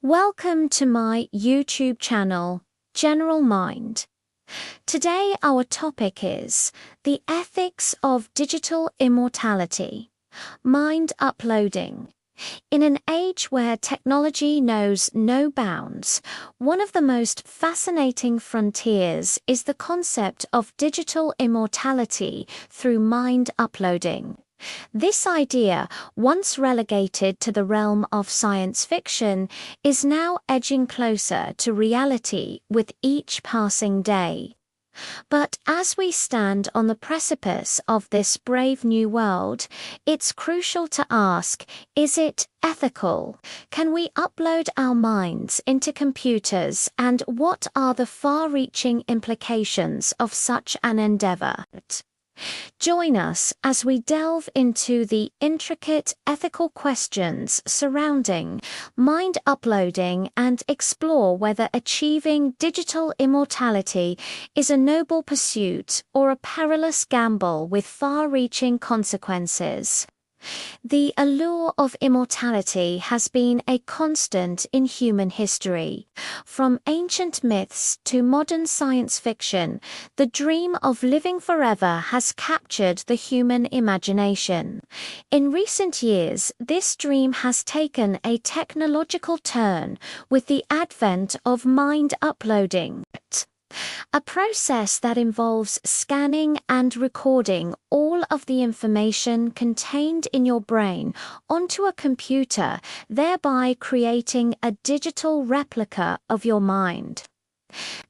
Welcome to my YouTube channel, General Mind. Today our topic is the ethics of digital immortality, mind uploading. In an age where technology knows no bounds, one of the most fascinating frontiers is the concept of digital immortality through mind uploading. This idea, once relegated to the realm of science fiction, is now edging closer to reality with each passing day. But as we stand on the precipice of this brave new world, it's crucial to ask, is it ethical? Can we upload our minds into computers, and what are the far-reaching implications of such an endeavor? Join us as we delve into the intricate ethical questions surrounding mind uploading and explore whether achieving digital immortality is a noble pursuit or a perilous gamble with far-reaching consequences. The allure of immortality has been a constant in human history. From ancient myths to modern science fiction, the dream of living forever has captured the human imagination. In recent years, this dream has taken a technological turn with the advent of mind uploading, a process that involves scanning and recording all of the information contained in your brain onto a computer, thereby creating a digital replica of your mind.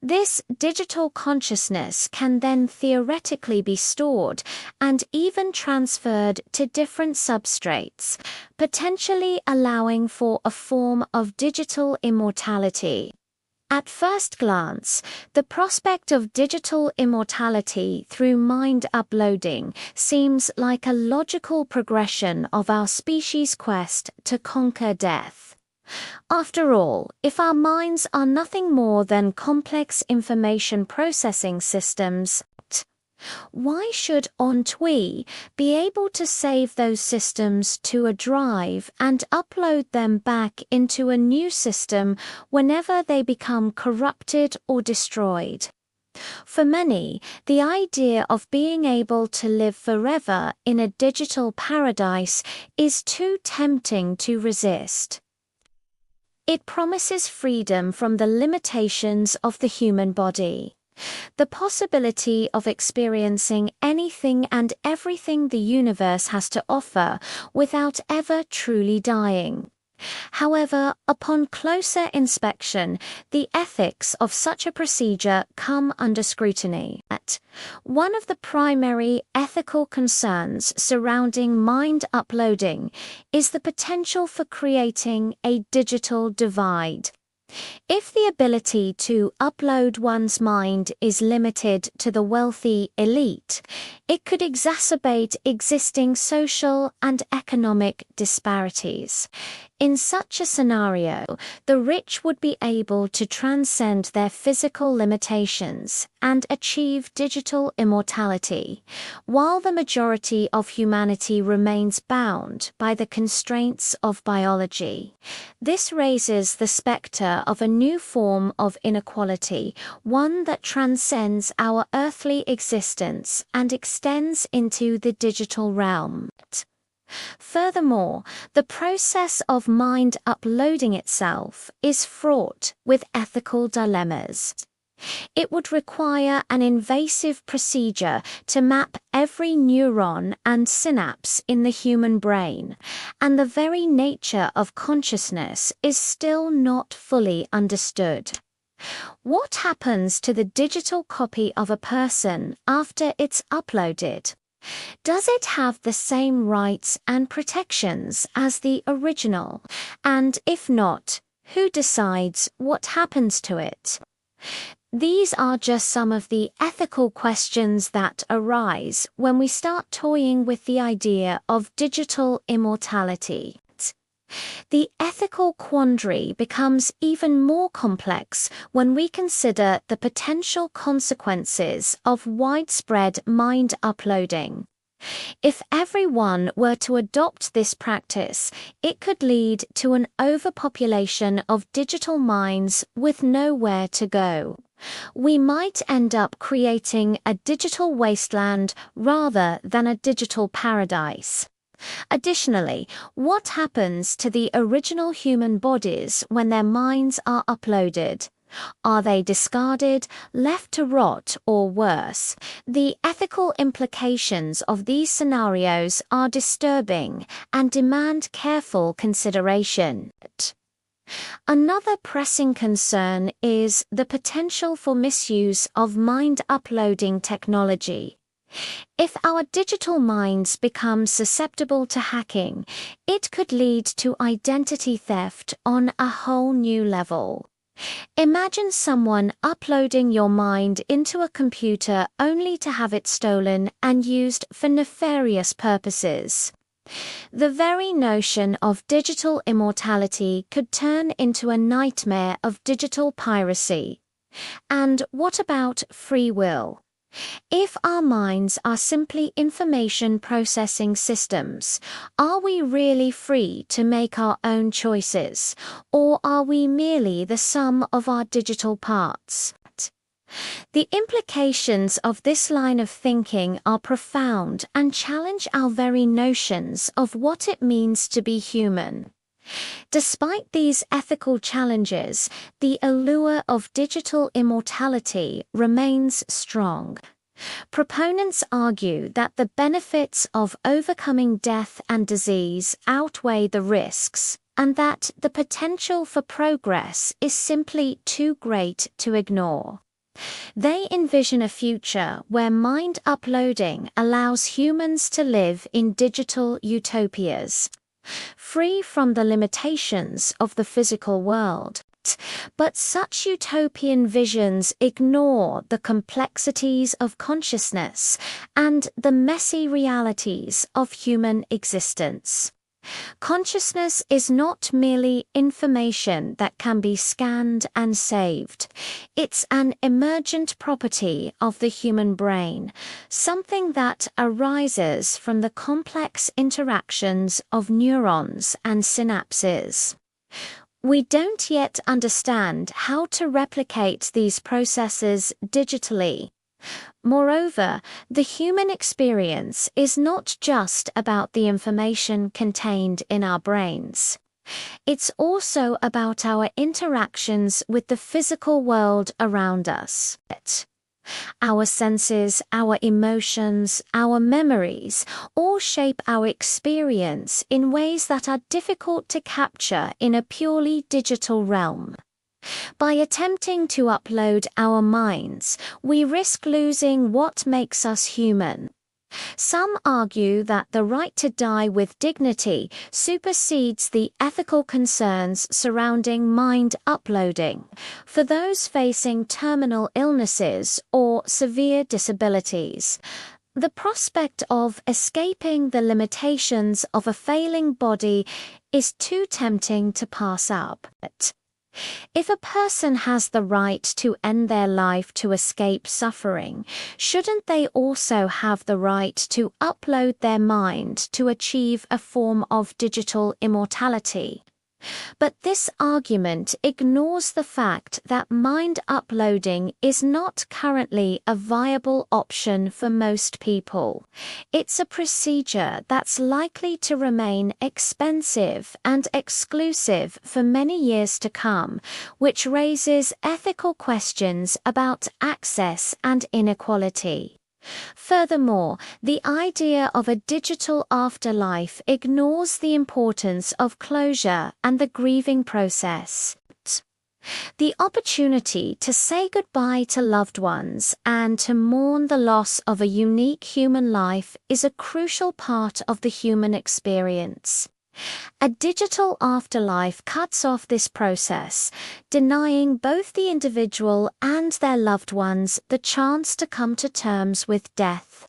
This digital consciousness can then theoretically be stored and even transferred to different substrates, potentially allowing for a form of digital immortality. At first glance, the prospect of digital immortality through mind uploading seems like a logical progression of our species' quest to conquer death. After all, if our minds are nothing more than complex information processing systems, why should we be able to save those systems to a drive and upload them back into a new system whenever they become corrupted or destroyed? For many, the idea of being able to live forever in a digital paradise is too tempting to resist. It promises freedom from the limitations of the human body. The possibility of experiencing anything and everything the universe has to offer without ever truly dying. However, upon closer inspection, the ethics of such a procedure come under scrutiny. One of the primary ethical concerns surrounding mind uploading is the potential for creating a digital divide. If the ability to upload one's mind is limited to the wealthy elite, it could exacerbate existing social and economic disparities. In such a scenario, the rich would be able to transcend their physical limitations and achieve digital immortality, while the majority of humanity remains bound by the constraints of biology. This raises the specter of a new form of inequality, one that transcends our earthly existence and extends into the digital realm. Furthermore, the process of mind uploading itself is fraught with ethical dilemmas. It would require an invasive procedure to map every neuron and synapse in the human brain, and the very nature of consciousness is still not fully understood. What happens to the digital copy of a person after it's uploaded? Does it have the same rights and protections as the original? And if not, who decides what happens to it? These are just some of the ethical questions that arise when we start toying with the idea of digital immortality. The ethical quandary becomes even more complex when we consider the potential consequences of widespread mind uploading. If everyone were to adopt this practice, it could lead to an overpopulation of digital minds with nowhere to go. We might end up creating a digital wasteland rather than a digital paradise. Additionally, what happens to the original human bodies when their minds are uploaded? Are they discarded, left to rot, or worse? The ethical implications of these scenarios are disturbing and demand careful consideration. Another pressing concern is the potential for misuse of mind-uploading technology. If our digital minds become susceptible to hacking, it could lead to identity theft on a whole new level. Imagine someone uploading your mind into a computer only to have it stolen and used for nefarious purposes. The very notion of digital immortality could turn into a nightmare of digital piracy. And what about free will? If our minds are simply information processing systems, are we really free to make our own choices, or are we merely the sum of our digital parts? The implications of this line of thinking are profound and challenge our very notions of what it means to be human. Despite these ethical challenges, the allure of digital immortality remains strong. Proponents argue that the benefits of overcoming death and disease outweigh the risks, and that the potential for progress is simply too great to ignore. They envision a future where mind uploading allows humans to live in digital utopias, free from the limitations of the physical world. But such utopian visions ignore the complexities of consciousness and the messy realities of human existence. Consciousness is not merely information that can be scanned and saved. It's an emergent property of the human brain, something that arises from the complex interactions of neurons and synapses. We don't yet understand how to replicate these processes digitally. Moreover, the human experience is not just about the information contained in our brains. It's also about our interactions with the physical world around us. Our senses, our emotions, our memories all shape our experience in ways that are difficult to capture in a purely digital realm. By attempting to upload our minds, we risk losing what makes us human. Some argue that the right to die with dignity supersedes the ethical concerns surrounding mind uploading for those facing terminal illnesses or severe disabilities. The prospect of escaping the limitations of a failing body is too tempting to pass up. If a person has the right to end their life to escape suffering, shouldn't they also have the right to upload their mind to achieve a form of digital immortality? But this argument ignores the fact that mind uploading is not currently a viable option for most people. It's a procedure that's likely to remain expensive and exclusive for many years to come, which raises ethical questions about access and inequality. Furthermore, the idea of a digital afterlife ignores the importance of closure and the grieving process. The opportunity to say goodbye to loved ones and to mourn the loss of a unique human life is a crucial part of the human experience. A digital afterlife cuts off this process, denying both the individual and their loved ones the chance to come to terms with death.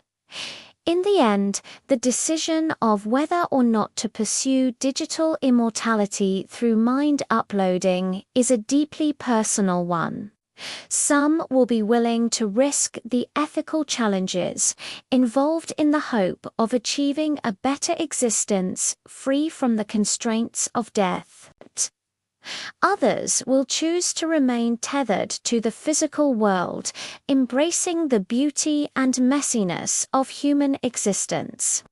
In the end, the decision of whether or not to pursue digital immortality through mind uploading is a deeply personal one. Some will be willing to risk the ethical challenges involved in the hope of achieving a better existence free from the constraints of death. Others will choose to remain tethered to the physical world, embracing the beauty and messiness of human existence.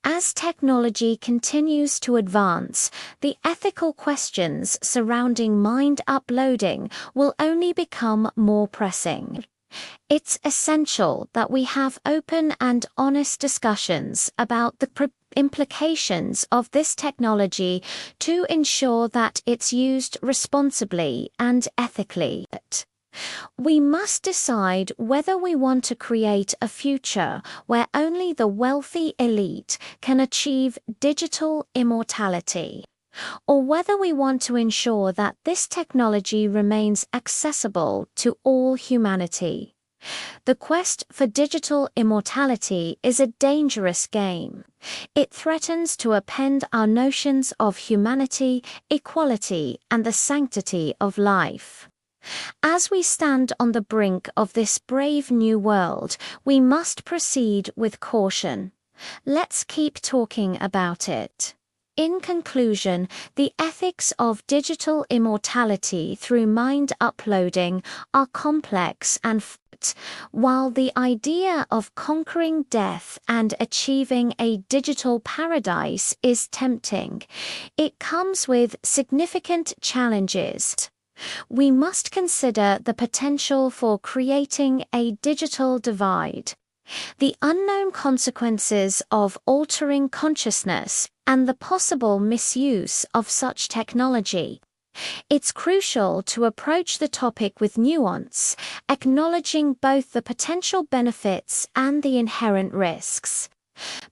As technology continues to advance, the ethical questions surrounding mind uploading will only become more pressing. It's essential that we have open and honest discussions about the implications of this technology to ensure that it's used responsibly and ethically. We must decide whether we want to create a future where only the wealthy elite can achieve digital immortality, or whether we want to ensure that this technology remains accessible to all humanity. The quest for digital immortality is a dangerous game. It threatens to upend our notions of humanity, equality, and the sanctity of life. As we stand on the brink of this brave new world, we must proceed with caution. Let's keep talking about it. In conclusion, the ethics of digital immortality through mind uploading are complex and while the idea of conquering death and achieving a digital paradise is tempting, it comes with significant challenges. We must consider the potential for creating a digital divide, the unknown consequences of altering consciousness, and the possible misuse of such technology. It's crucial to approach the topic with nuance, acknowledging both the potential benefits and the inherent risks.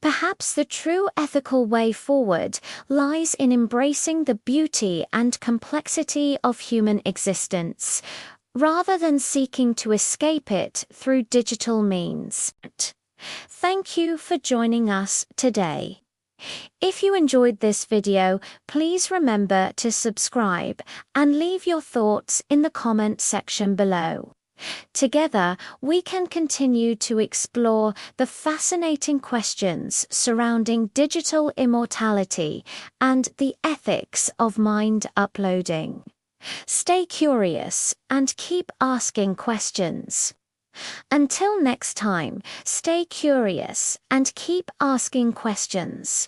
Perhaps the true ethical way forward lies in embracing the beauty and complexity of human existence, rather than seeking to escape it through digital means. Thank you for joining us today. If you enjoyed this video, please remember to subscribe and leave your thoughts in the comment section below. Together, we can continue to explore the fascinating questions surrounding digital immortality and the ethics of mind uploading. Stay curious and keep asking questions. Until next time, stay curious and keep asking questions.